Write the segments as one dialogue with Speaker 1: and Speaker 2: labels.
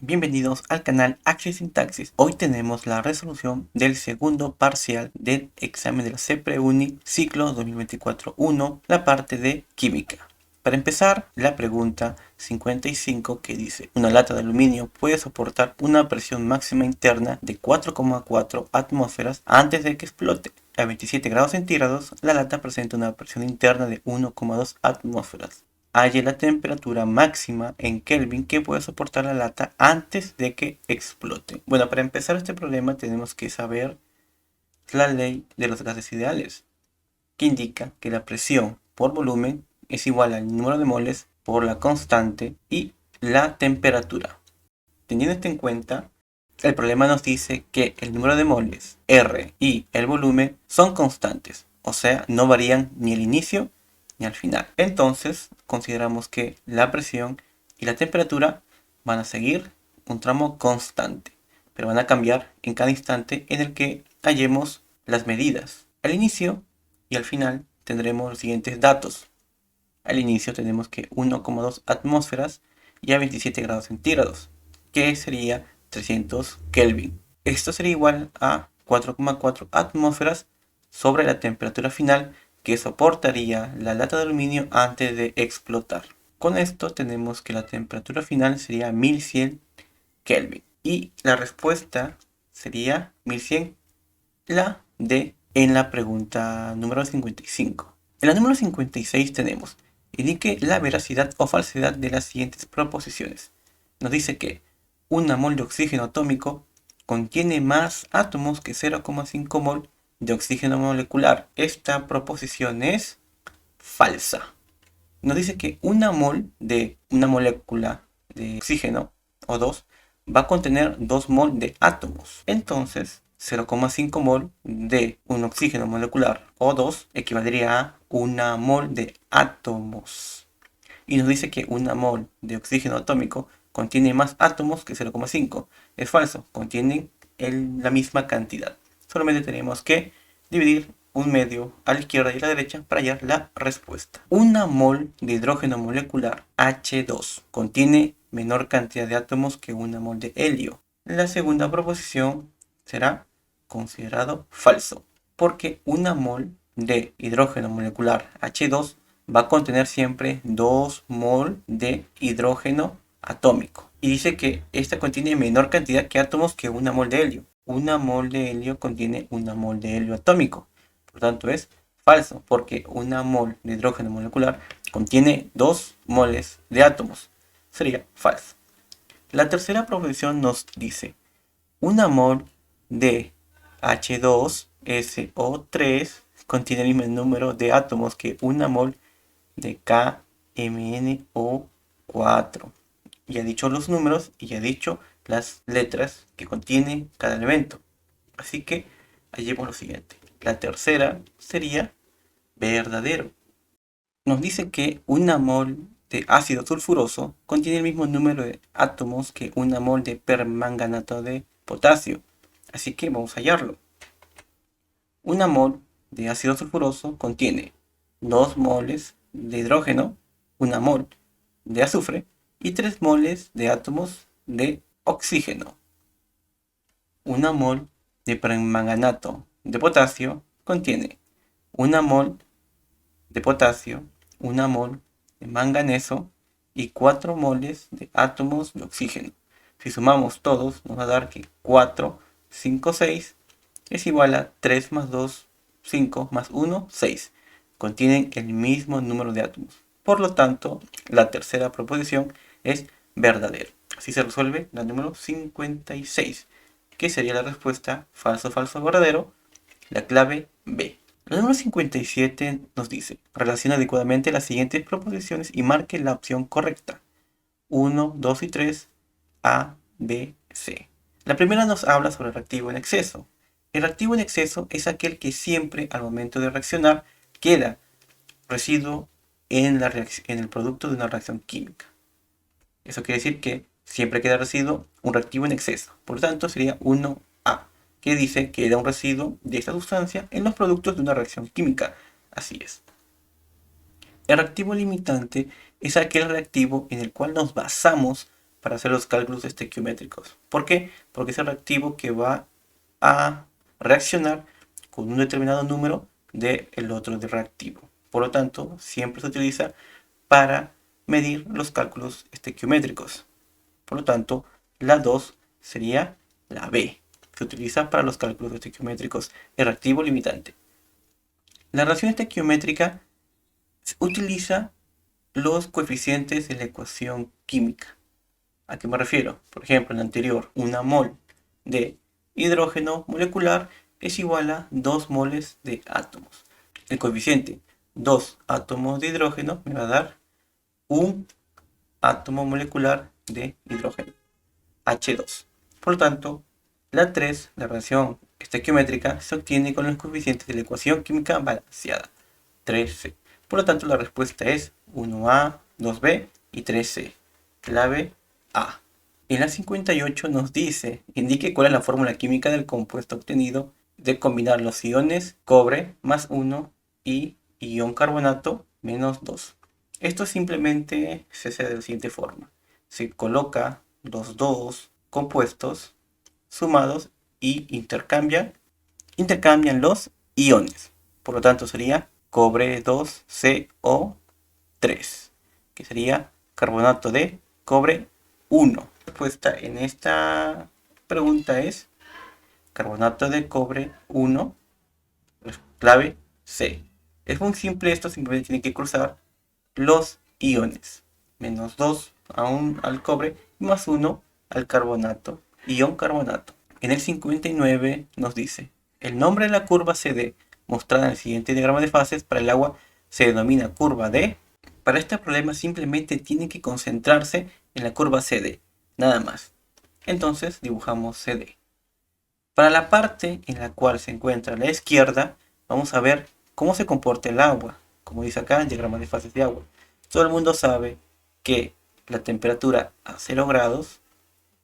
Speaker 1: Bienvenidos al canal Axis Sintaxis. Hoy tenemos la resolución del segundo parcial del examen de la CEPRE-UNI ciclo 2024-1, la parte de química. Para empezar, la pregunta 55 que dice: una lata de aluminio puede soportar una presión máxima interna de 4,4 atmósferas antes de que explote. A 27 grados centígrados, la lata presenta una presión interna de 1,2 atmósferas. Halle la temperatura máxima en Kelvin que puede soportar la lata antes de que explote. Bueno, para empezar este problema tenemos que saber la ley de los gases ideales, que indica que la presión por volumen es igual al número de moles por la constante y la temperatura. Teniendo esto en cuenta, el problema nos dice que el número de moles, R, y el volumen son constantes, o sea, no varían ni al inicio ni al final. Entonces, consideramos que la presión y la temperatura van a seguir un tramo constante, pero van a cambiar en cada instante en el que hallemos las medidas. Al inicio y al final tendremos los siguientes datos. Al inicio tenemos que 1,2 atmósferas y a 27 grados centígrados, que sería 300 Kelvin. Esto sería igual a 4,4 atmósferas sobre la temperatura final que soportaría la lata de aluminio antes de explotar. Con esto tenemos que la temperatura final sería 1100 Kelvin y la respuesta sería 1100, la D en la pregunta número 55. En la número 56 tenemos: indique la veracidad o falsedad de las siguientes proposiciones. Nos dice que una mol de oxígeno atómico contiene más átomos que 0,5 mol de oxígeno molecular. Esta proposición es falsa. Nos dice que una mol de una molécula de oxígeno O2 va a contener 2 mol de átomos. Entonces, 0,5 mol de un oxígeno molecular O2 equivaldría a 1 mol de átomos. Y nos dice que 1 mol de oxígeno atómico contiene más átomos que 0,5. Es falso, contienen la misma cantidad. Solamente tenemos que dividir un medio a la izquierda y a la derecha para hallar la respuesta. 1 mol de hidrógeno molecular H2 contiene menor cantidad de átomos que 1 mol de helio. La segunda proposición será considerado falso, porque 1 mol de hidrógeno molecular H2 va a contener siempre 2 mol de hidrógeno atómico. Y dice que esta contiene menor cantidad de átomos que 1 mol de helio. 1 mol de helio contiene 1 mol de helio atómico. Por tanto es falso, porque 1 mol de hidrógeno molecular contiene 2 moles de átomos. Sería falso. La tercera proposición nos dice: 1 mol de H2SO3 contiene el mismo número de átomos que 1 mol de KMNO4. Ya he dicho los números y ya he dicho las letras que contiene cada elemento. Así que hallemos lo siguiente. La tercera sería verdadero. Nos dice que 1 mol de ácido sulfuroso contiene el mismo número de átomos que 1 mol de permanganato de potasio. Así que vamos a hallarlo. 1 mol de ácido sulfuroso contiene 2 moles de hidrógeno, 1 mol de azufre y 3 moles de átomos de oxígeno. 1 mol de permanganato de potasio contiene 1 mol de potasio, 1 mol de manganeso y 4 moles de átomos de oxígeno. Si sumamos todos, nos va a dar que 4, 5, 6 es igual a 3 más 2, 5 más 1, 6. Contienen el mismo número de átomos. Por lo tanto, la tercera proposición es verdadera. Así se resuelve la número 56, que sería la respuesta falso, falso, verdadero, la clave B. La número 57 nos dice: relaciona adecuadamente las siguientes proposiciones y marque la opción correcta. 1, 2 y 3, A, B, C. La primera nos habla sobre el reactivo en exceso. El reactivo en exceso es aquel que siempre al momento de reaccionar queda residuo en el producto de una reacción química. Eso quiere decir que siempre queda residuo un reactivo en exceso. Por lo tanto sería 1A, que dice que queda un residuo de esta sustancia en los productos de una reacción química. Así es. El reactivo limitante es aquel reactivo en el cual nos basamos para hacer los cálculos estequiométricos. ¿Por qué? Porque es el reactivo que va a reaccionar con un determinado número del otro reactivo. Por lo tanto, siempre se utiliza para medir los cálculos estequiométricos. Por lo tanto, la 2 sería la B. Se utiliza para los cálculos estequiométricos, el reactivo limitante. La relación estequiométrica utiliza los coeficientes de la ecuación química. ¿A qué me refiero? Por ejemplo, en la anterior, una mol de hidrógeno molecular es igual a 2 moles de átomos. El coeficiente 2 átomos de hidrógeno me va a dar un átomo molecular de hidrógeno, H2. Por lo tanto, la 3, la relación estequiométrica, se obtiene con los coeficientes de la ecuación química balanceada, 3C. Por lo tanto, la respuesta es 1A, 2B y 3C. Clave A. En la 58 nos dice, indique cuál es la fórmula química del compuesto obtenido de combinar los iones cobre más 1 y ion carbonato menos 2. Esto simplemente se hace de la siguiente forma. Se coloca los dos compuestos sumados y intercambian los iones. Por lo tanto sería cobre 2CO3, que sería carbonato de cobre 1. La respuesta en esta pregunta es carbonato de cobre 1, clave C. Es muy simple esto, simplemente tiene que cruzar los iones. Menos 2 al cobre y más 1 al carbonato, ion carbonato. En el 59 nos dice, el nombre de la curva CD mostrada en el siguiente diagrama de fases para el agua se denomina curva D. Para este problema simplemente tiene que concentrarse en la curva CD, nada más. Entonces dibujamos CD. Para la parte en la cual se encuentra a la izquierda, vamos a ver cómo se comporta el agua, como dice acá en el diagrama de fases de agua. Todo el mundo sabe que la temperatura a 0 grados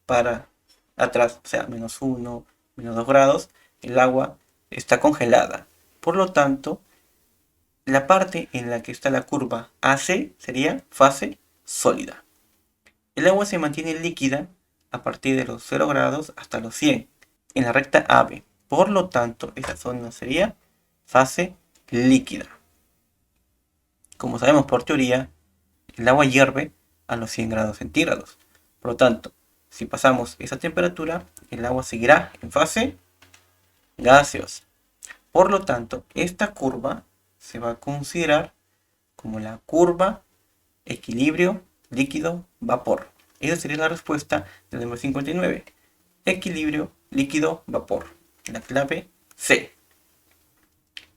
Speaker 1: para atrás, o sea, menos 1, menos 2 grados, el agua está congelada. Por lo tanto, la parte en la que está la curva AC sería fase sólida. El agua se mantiene líquida a partir de los 0 grados hasta los 100 en la recta AB. Por lo tanto, esa zona sería fase líquida. Como sabemos por teoría, el agua hierve a los 100 grados centígrados. Por lo tanto, si pasamos esa temperatura, el agua seguirá en fase gaseosa. Por lo tanto, esta curva se va a considerar como la curva equilibrio líquido-vapor. Esa sería la respuesta del número 59. Equilibrio líquido-vapor. La clave C.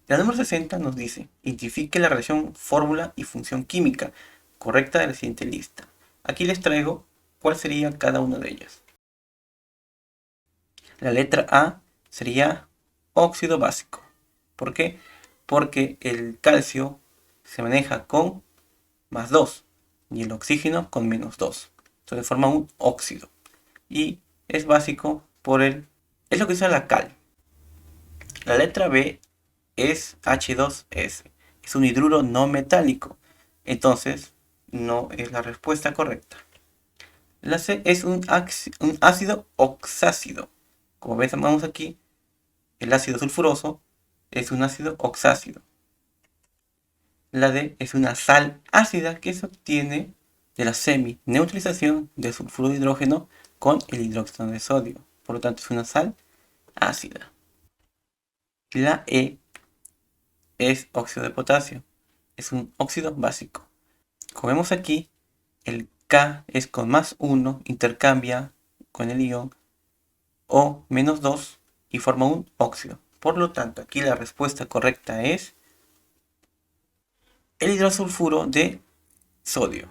Speaker 1: La número 60 nos dice, identifique la relación fórmula y función química correcta de la siguiente lista. Aquí les traigo cuál sería cada una de ellas. La letra A sería óxido básico. ¿Por qué? Porque el calcio se maneja con más 2 y el oxígeno con menos 2. Entonces forma un óxido. Y es básico es lo que usa la cal. La letra B es H2S. Es un hidruro no metálico. Entonces no es la respuesta correcta. La C es un ácido oxácido. Como vemos aquí, el ácido sulfuroso es un ácido oxácido. La D es una sal ácida que se obtiene de la semi-neutralización del sulfuro de hidrógeno con el hidróxido de sodio. Por lo tanto, es una sal ácida. La E es óxido de potasio. Es un óxido básico. Como vemos aquí, el K es con más 1, intercambia con el ion O menos 2 y forma un óxido. Por lo tanto, aquí la respuesta correcta es el hidrosulfuro de sodio.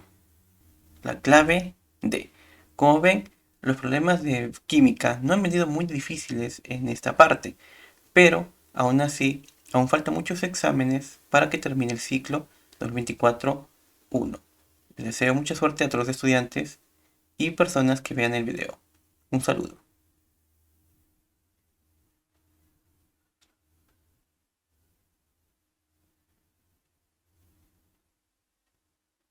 Speaker 1: La clave D. Como ven, los problemas de química no han venido muy difíciles en esta parte, pero aún así, aún faltan muchos exámenes para que termine el ciclo 2024-1. Les deseo mucha suerte a todos los estudiantes y personas que vean el video. Un saludo.